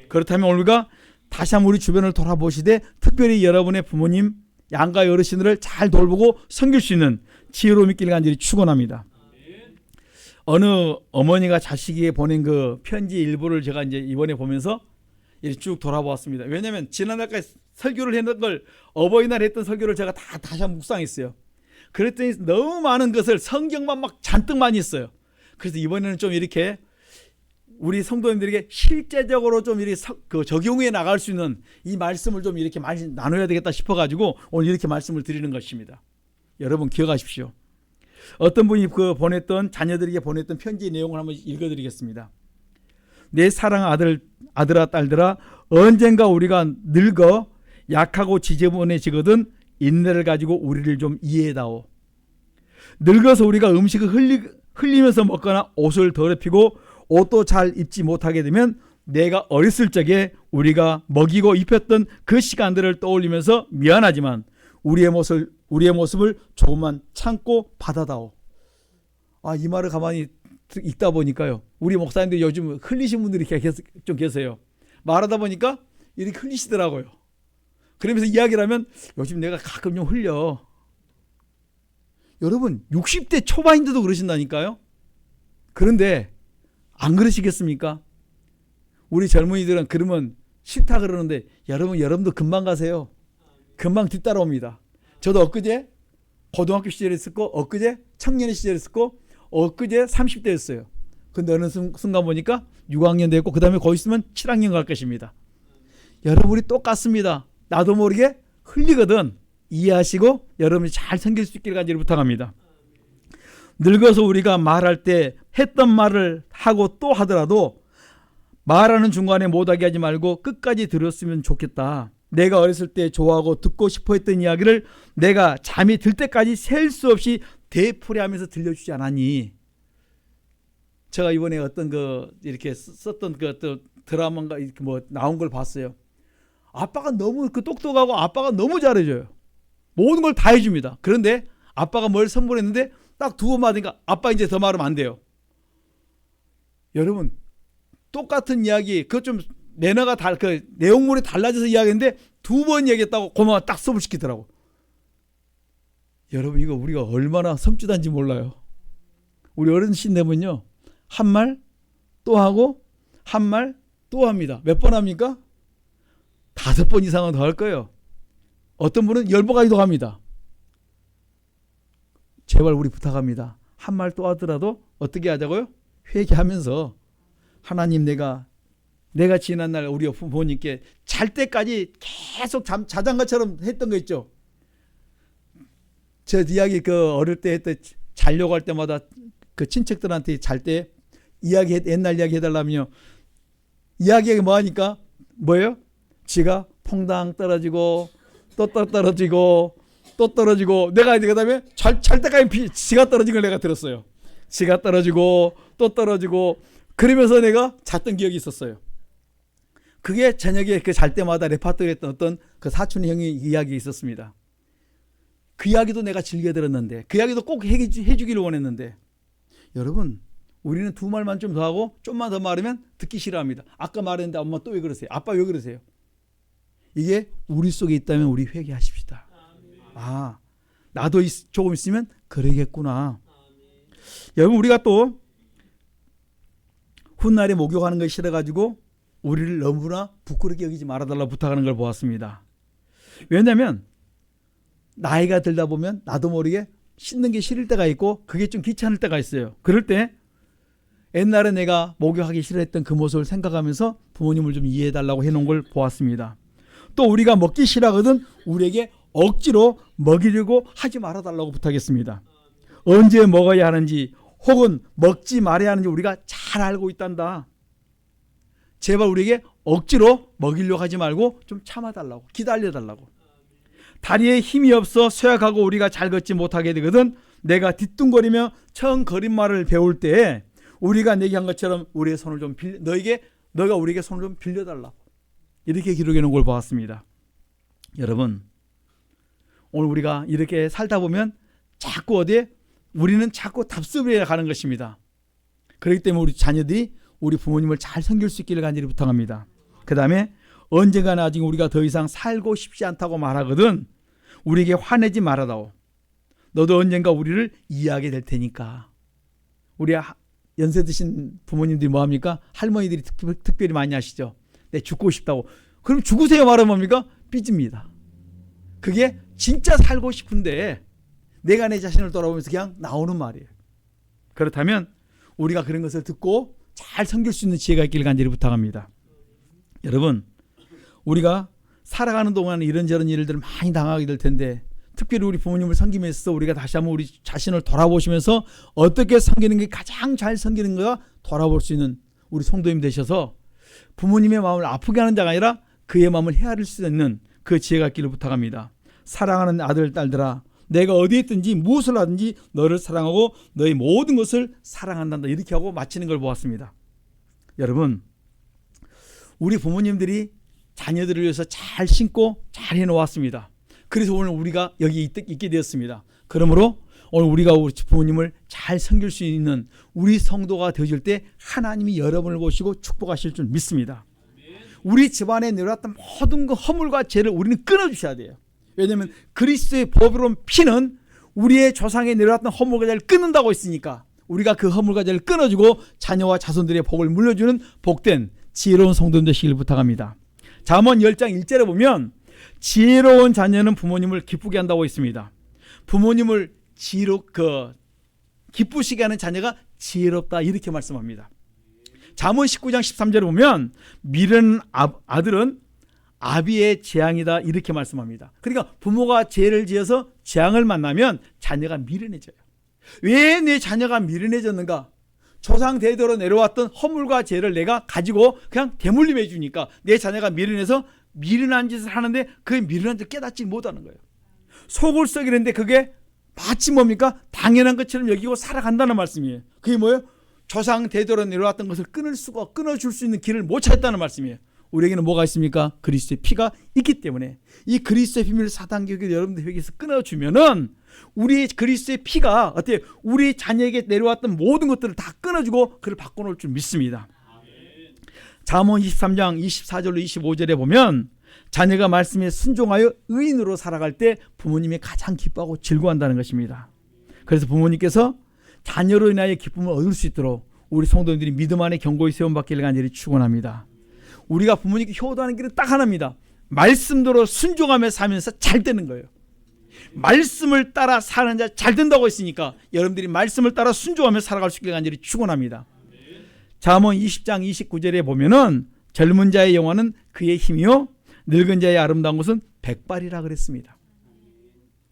그렇다면 우리가 다시 한번 우리 주변을 돌아보시되 특별히 여러분의 부모님, 양가 어르신들을 잘 돌보고 섬길 수 있는 지혜로움 있기를 간절히 축원합니다. 어느 어머니가 자식에게 보낸 그 편지 일부를 제가 이제 이번에 보면서 이렇게 쭉 돌아보았습니다. 왜냐하면 지난달까지 설교를 했던 걸 어버이날 했던 설교를 제가 다시 한번 묵상했어요. 그랬더니 너무 많은 것을 성경만 막 잔뜩 많이 있어요. 그래서 이번에는 좀 이렇게 우리 성도님들에게 실제적으로 좀 이렇게 적용해 나갈 수 있는 이 말씀을 좀 이렇게 많이 나눠야 되겠다 싶어가지고 오늘 이렇게 말씀을 드리는 것입니다. 여러분 기억하십시오. 어떤 분이 그 보냈던 자녀들에게 보냈던 편지 내용을 한번 읽어드리겠습니다. 내 사랑 아들아 딸들아, 언젠가 우리가 늙어 약하고 지저분해지거든 인내를 가지고 우리를 좀 이해해다오. 늙어서 우리가 음식을 흘리면서 먹거나 옷을 더럽히고 옷도 잘 입지 못하게 되면 내가 어렸을 적에 우리가 먹이고 입혔던 그 시간들을 떠올리면서 미안하지만 우리의 모습을 조금만 참고 받아다오. 이 말을 가만히 읽다 보니까요, 우리 목사님들 요즘 흘리신 분들이 좀 계세요. 말하다 보니까 이렇게 흘리시더라고요. 그러면서 이야기를 하면 요즘 내가 가끔 좀 흘려. 여러분 60대 초반인데도 그러신다니까요. 그런데 안 그러시겠습니까? 우리 젊은이들은 그러면 싫다 그러는데 여러분도 금방 가세요. 금방 뒤따라옵니다. 저도 엊그제 고등학교 시절에 있었고, 엊그제 청년의 시절에 있었고, 엊그제 30대였어요. 근데 어느 순간 보니까 6학년 됐고 그 다음에 거기 있으면 7학년 갈 것입니다. 여러분 우리 똑같습니다. 나도 모르게 흘리거든. 이해하시고 여러분이 잘 섬길 수 있기를 간절히 부탁합니다. 늙어서 우리가 말할 때 했던 말을 하고 또 하더라도 말하는 중간에 못하게 하지 말고 끝까지 들었으면 좋겠다. 내가 어렸을 때 좋아하고 듣고 싶어 했던 이야기를 내가 잠이 들 때까지 셀 수 없이 되풀이하면서 들려주지 않았니? 제가 이번에 어떤 이렇게 썼던 그 드라마가 이렇게 나온 걸 봤어요. 아빠가 너무 똑똑하고 아빠가 너무 잘해줘요. 모든 걸 다 해줍니다. 그런데 아빠가 뭘 선물했는데 딱 두 번 받으니까 아빠 이제 더 말하면 안 돼요. 여러분 똑같은 이야기 그것 좀 매너가 내용물이 달라져서 이야기했는데 두 번 얘기했다고 그만 딱 수업을 시키더라고. 여러분 이거 우리가 얼마나 섬찟한지 몰라요. 우리 어르신 되면요 한 말 또 하고 한 말 또 합니다. 몇 번 합니까? 5번 이상은 더 할 거예요. 어떤 분은 10번까지도 합니다. 제발 우리 부탁합니다. 한 말 또 하더라도 어떻게 하자고요? 회개하면서 하나님 내가 지난날 우리 부모님께 잘 때까지 계속 자장가처럼 했던 거 있죠. 저 이야기 어릴 때 했던 자려고 할 때마다 그 친척들한테 잘 때 옛날 이야기 해달라면요. 이야기가 뭐하니까 뭐예요? 지가 퐁당 떨어지고 또 떨어지고 또 떨어지고 내가 그 다음에 잘 때까지 지가 떨어진 걸 내가 들었어요. 지가 떨어지고 또 떨어지고 그러면서 내가 잤던 기억이 있었어요. 그게 저녁에 잘 때마다 레파토리에 했던 어떤 그 사촌 형이 이야기 있었습니다. 그 이야기도 내가 즐겨 들었는데 그 이야기도 꼭 해주기를 원했는데 여러분 우리는 두 말만 좀 더 하고 좀만 더 말하면 듣기 싫어합니다. 아까 말했는데 엄마 또 왜 그러세요? 아빠 왜 그러세요? 이게 우리 속에 있다면 우리 회개하십시다. 나도 조금 있으면 그러겠구나. 여러분 우리가 또 훗날에 목욕하는 것이 싫어가지고 우리를 너무나 부끄럽게 여기지 말아달라고 부탁하는 걸 보았습니다. 왜냐하면 나이가 들다 보면 나도 모르게 씻는 게 싫을 때가 있고 그게 좀 귀찮을 때가 있어요. 그럴 때 옛날에 내가 목욕하기 싫어했던 그 모습을 생각하면서 부모님을 좀 이해해달라고 해놓은 걸 보았습니다. 또 우리가 먹기 싫어하거든 우리에게 억지로 먹이려고 하지 말아달라고 부탁했습니다. 언제 먹어야 하는지 혹은 먹지 말아야 하는지 우리가 잘 알고 있단다. 제발 우리에게 억지로 먹이려고 하지 말고 좀 참아달라고, 기다려달라고. 다리에 힘이 없어 쇠약하고 우리가 잘 걷지 못하게 되거든 내가 뒤뚱거리며 청거린말을 배울 때 우리가 내게 한 것처럼 우리의 손을 좀 너가 우리에게 손을 좀 빌려달라고 이렇게 기록해 놓은 걸 보았습니다. 여러분 오늘 우리가 이렇게 살다 보면 자꾸 우리는 자꾸 답습을 해 가는 것입니다. 그렇기 때문에 우리 자녀들이 우리 부모님을 잘 섬길 수 있기를 간절히 부탁합니다. 그 다음에 언젠가 나중에 우리가 더 이상 살고 싶지 않다고 말하거든 우리에게 화내지 말아다오. 너도 언젠가 우리를 이해하게 될 테니까. 우리 연세 드신 부모님들이 뭐합니까? 할머니들이 특별히 많이 하시죠. 내 죽고 싶다고. 그럼 죽으세요 말하면 뭡니까? 삐집니다. 그게 진짜 살고 싶은데 내가 내 자신을 돌아보면서 그냥 나오는 말이에요. 그렇다면 우리가 그런 것을 듣고 잘 섬길 수 있는 지혜가 있기를 간절히 부탁합니다. 여러분, 우리가 살아가는 동안 이런저런 일들을 많이 당하게 될 텐데 특별히 우리 부모님을 섬기면서 우리가 다시 한번 우리 자신을 돌아보시면서 어떻게 섬기는 게 가장 잘 섬기는가 돌아볼 수 있는 우리 성도님 되셔서 부모님의 마음을 아프게 하는 자가 아니라 그의 마음을 헤아릴 수 있는 그 지혜가 있기를 부탁합니다. 사랑하는 아들, 딸들아, 내가 어디에 있든지 무엇을 하든지 너를 사랑하고 너의 모든 것을 사랑한단다. 이렇게 하고 마치는 걸 보았습니다. 여러분, 우리 부모님들이 자녀들을 위해서 잘 신고 잘 해놓았습니다. 그래서 오늘 우리가 여기 있게 되었습니다. 그러므로 오늘 우리가 우리 부모님을 잘 섬길 수 있는 우리 성도가 되어질 때 하나님이 여러분을 보시고 축복하실 줄 믿습니다. 우리 집안에 내려왔던 모든 그 허물과 죄를 우리는 끊어주셔야 돼요. 왜냐하면 그리스도의 보배로운 피는 우리의 조상에 내려왔던 허물과 죄를 끊는다고 했으니까 우리가 그 허물과 죄를 끊어주고 자녀와 자손들의 복을 물려주는 복된 지혜로운 성도님 되시길 부탁합니다. 잠언 10장 1절에 보면 지혜로운 자녀는 부모님을 기쁘게 한다고 있습니다. 부모님을 기쁘시게 하는 자녀가 지혜롭다 이렇게 말씀합니다. 잠언 19장 13절에 보면 미련한 아들은 아비의 재앙이다 이렇게 말씀합니다. 그러니까 부모가 죄를 지어서 재앙을 만나면 자녀가 미련해져요. 왜 내 자녀가 미련해졌는가? 조상 대대로 내려왔던 허물과 죄를 내가 가지고 그냥 대물림해 주니까 내 자녀가 미련해서 미련한 짓을 하는데 그 미련한 짓을 깨닫지 못하는 거예요. 속을 썩이는데 그게 마치 뭡니까? 당연한 것처럼 여기고 살아간다는 말씀이에요. 그게 뭐예요? 조상 대대로 내려왔던 것을 끊어줄 수 있는 길을 못 찾았다는 말씀이에요. 우리에게는 뭐가 있습니까? 그리스도의 피가 있기 때문에 이 그리스도의 비밀을 사단계에게 여러분들에게서 끊어주면은 우리 그리스도의 피가 어떻게 우리 자녀에게 내려왔던 모든 것들을 다 끊어주고 그를 바꿔놓을 줄 믿습니다. 잠언 23장 24절로 25절에 보면 자녀가 말씀에 순종하여 의인으로 살아갈 때 부모님이 가장 기뻐하고 즐거워한다는 것입니다. 그래서 부모님께서 자녀로 인하여 기쁨을 얻을 수 있도록 우리 성도님들이 믿음 안에 견고히 세움받기를 간절히 축원합니다. 우리가 부모님께 효도하는 길은 딱 하나입니다. 말씀대로 순종하며 살면서 잘 되는 거예요. 말씀을 따라 사는 자 잘 된다고 했으니까 여러분들이 말씀을 따라 순종하며 살아갈 수 있기를 간절히 축원합니다. 잠언 20장 29절에 보면은 젊은 자의 영화는 그의 힘이요 늙은 자의 아름다운 것은 백발이라 그랬습니다.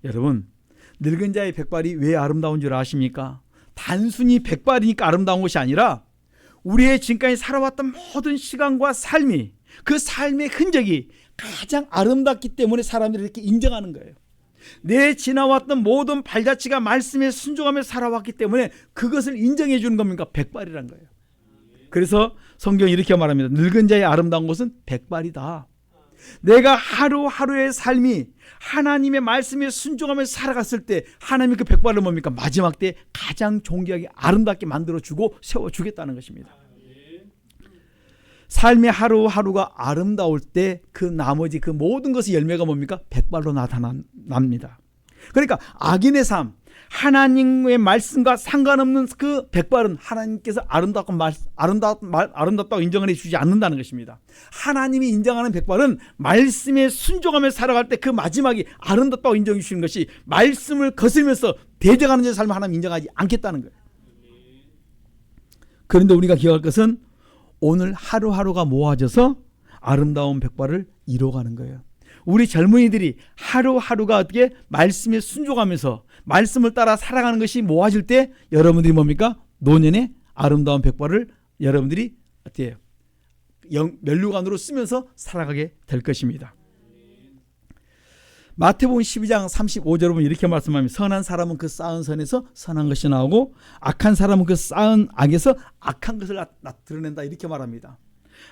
여러분, 늙은 자의 백발이 왜 아름다운 줄 아십니까? 단순히 백발이니까 아름다운 것이 아니라 우리의 지금까지 살아왔던 모든 시간과 삶이 그 삶의 흔적이 가장 아름답기 때문에 사람들이 이렇게 인정하는 거예요. 내 지나왔던 모든 발자취가 말씀에 순종하며 살아왔기 때문에 그것을 인정해 주는 겁니까? 백발이란 거예요. 그래서 성경이 이렇게 말합니다. 늙은 자의 아름다운 것은 백발이다. 내가 하루하루의 삶이 하나님의 말씀에 순종하며 살아갔을 때 하나님이 그 백발을 뭡니까? 마지막 때 가장 존귀하게 아름답게 만들어주고 세워주겠다는 것입니다. 삶의 하루하루가 아름다울 때 그 나머지 그 모든 것의 열매가 뭡니까? 백발로 나타납니다. 그러니까 악인의 삶, 하나님의 말씀과 상관없는 그 백발은 하나님께서 아름답다고 인정을 해주지 않는다는 것입니다. 하나님이 인정하는 백발은 말씀에 순종하며 살아갈 때 그 마지막이 아름답다고 인정해 주시는 것이 말씀을 거슬면서 대적하는 자의 삶을 하나님 인정하지 않겠다는 거예요. 그런데 우리가 기억할 것은 오늘 하루하루가 모아져서 아름다운 백발을 이뤄가는 거예요. 우리 젊은이들이 하루하루가 어떻게 말씀에 순종하면서 말씀을 따라 살아가는 것이 모아질 때 여러분들이 뭡니까? 노년의 아름다운 백발을 여러분들이 어때요? 면류관으로 쓰면서 살아가게 될 것입니다. 마태복음 12장 35절에 보면 이렇게 말씀합니다. 선한 사람은 그 쌓은 선에서 선한 것이 나오고 악한 사람은 그 쌓은 악에서 악한 것을 드러낸다 이렇게 말합니다.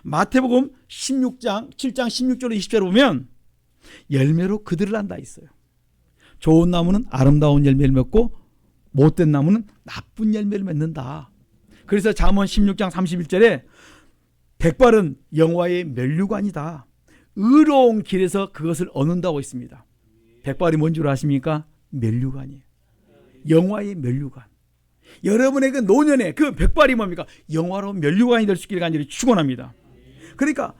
마태복음 7장 16절로 20절에 보면 열매로 그들을 안다 있어요. 좋은 나무는 아름다운 열매를 맺고 못된 나무는 나쁜 열매를 맺는다. 그래서 잠언 16장 31절에 백발은 영화의 면류관이다. 의로운 길에서 그것을 얻는다고 있습니다. 백발이 뭔 줄 아십니까? 면류관이에요. 영화의 면류관. 여러분의 그 노년의 그 백발이 뭡니까? 영화로운 면류관이 될 수 있기를 간절히 축원합니다. 그러니까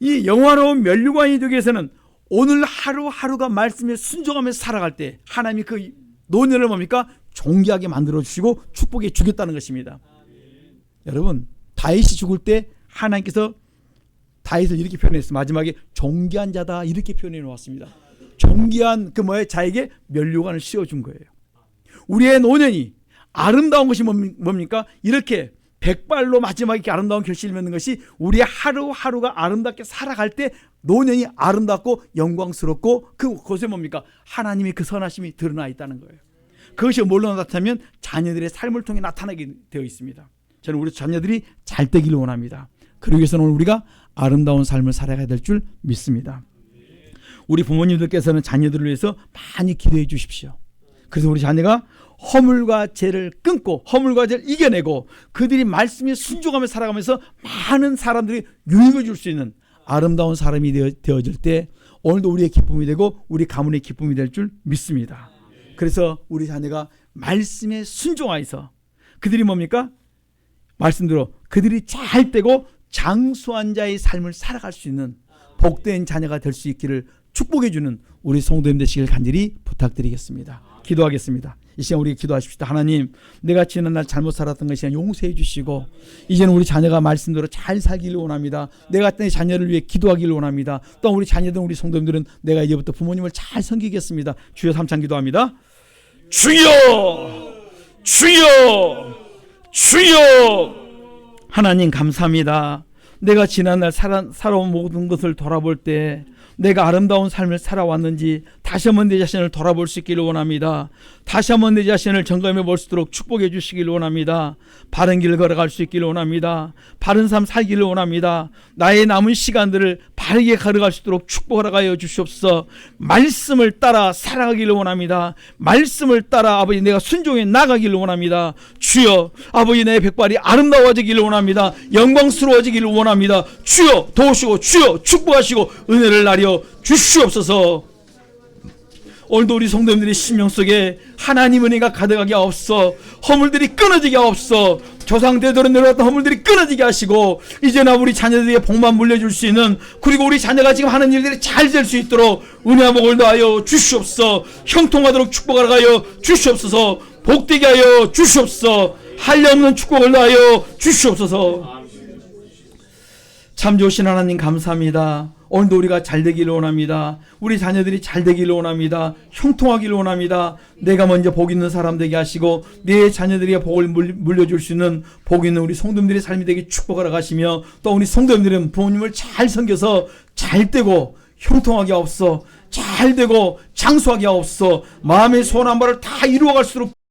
이 영화로운 면류관이 되기 위해서는 오늘 하루하루가 말씀에 순종하면서 살아갈 때 하나님이 그 노년을 뭡니까? 존귀하게 만들어 주시고 축복해 주겠다는 것입니다. 여러분, 다윗이 죽을 때 하나님께서 다윗을 이렇게 표현했어요. 마지막에 존귀한 자다 이렇게 표현해 놓았습니다. 존귀한 자에게 면류관을 씌워준 거예요. 우리의 노년이 아름다운 것이 뭡니까? 이렇게 백발로 마지막에 이렇게 아름다운 결실을 맺는 것이 우리의 하루하루가 아름답게 살아갈 때 노년이 아름답고 영광스럽고 그곳에 뭡니까? 하나님의 그 선하심이 드러나 있다는 거예요. 그것이 뭘로 나타나면 자녀들의 삶을 통해 나타나게 되어 있습니다. 저는 우리 자녀들이 잘 되기를 원합니다. 그러기 위해서는 오늘 우리가 아름다운 삶을 살아가야 될 줄 믿습니다. 우리 부모님들께서는 자녀들을 위해서 많이 기도해 주십시오. 그래서 우리 자녀가 허물과 죄를 끊고 허물과 죄를 이겨내고 그들이 말씀에 순종하며 살아가면서 많은 사람들이 유익을 줄 수 있는 아름다운 사람이 되어질 때 오늘도 우리의 기쁨이 되고 우리 가문의 기쁨이 될 줄 믿습니다. 그래서 우리 자녀가 말씀에 순종하여서 그들이 뭡니까? 말씀대로 그들이 잘 되고 장수한 자의 삶을 살아갈 수 있는 복된 자녀가 될 수 있기를 축복해 주는 우리 성도님 되시길 간절히 부탁드리겠습니다. 기도하겠습니다. 이 시간 우리 기도하십시다. 하나님, 내가 지난날 잘못 살았던 것이 용서해 주시고 이제는 우리 자녀가 말씀대로 잘 살기를 원합니다. 내가 내 자녀를 위해 기도하기를 원합니다. 또 우리 자녀들 우리 성도님들은 내가 이제부터 부모님을 잘 섬기겠습니다. 주여 삼창 기도합니다. 주여 주여 주여. 하나님 감사합니다. 내가 지난날 살아온 모든 것을 돌아볼 때 내가 아름다운 삶을 살아왔는지 다시 한번 내 자신을 돌아볼 수 있기를 원합니다. 다시 한번 내 자신을 점검해 볼 수 있도록 축복해 주시기를 원합니다. 바른 길을 걸어갈 수 있기를 원합니다. 바른 삶 살기를 원합니다. 나의 남은 시간들을 바르게 걸어갈 수 있도록 축복하여 주시옵소서. 말씀을 따라 살아가기를 원합니다. 말씀을 따라 아버지 내가 순종해 나가기를 원합니다. 주여 아버지 내 백발이 아름다워지기를 원합니다. 영광스러워지기를 원합니다. 주여 도우시고 주여 축복하시고 은혜를 나려 주시옵소서. 오늘도 우리 성도님들의 심령 속에 하나님 은혜가 가득하게 하옵소서. 허물들이 끊어지게 하옵소서. 조상대대로 내려왔던 허물들이 끊어지게 하시고 이제나 우리 자녀들에게 복만 물려줄 수 있는 그리고 우리 자녀가 지금 하는 일들이 잘 될 수 있도록 은혜와 복을 더하여 주시옵소서. 형통하도록 축복하러 가여 주시옵소서. 복되게 하여 주시옵소서. 한량없는 축복을 더하여 주시옵소서. 참 좋으신 하나님 감사합니다. 오늘도 우리가 잘 되기를 원합니다. 우리 자녀들이 잘 되기를 원합니다. 형통하기를 원합니다. 내가 먼저 복 있는 사람 되게 하시고 내 자녀들에게 복을 물려줄 수 있는 복 있는 우리 성도님들의 삶이 되게 축복하러 가시며 또 우리 성도님들은 부모님을 잘 섬겨서 잘 되고 형통하게 하옵소서. 잘 되고 장수하게 하옵소서. 마음의 소원 한 바를 다 이루어갈 수 있도록